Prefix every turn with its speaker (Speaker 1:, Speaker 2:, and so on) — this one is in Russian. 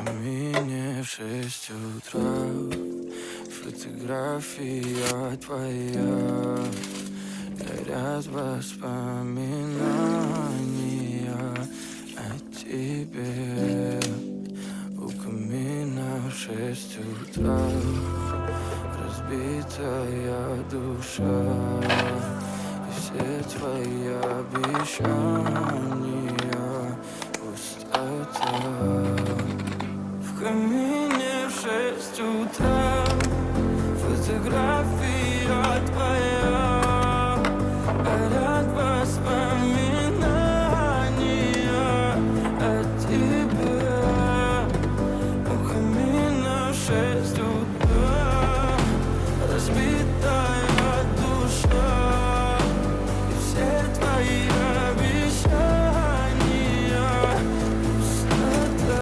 Speaker 1: камине в 6 утра. Фотография твоя горят воспоминания о тебе. У камина в 6 утра разбитая душа, и все твои обещания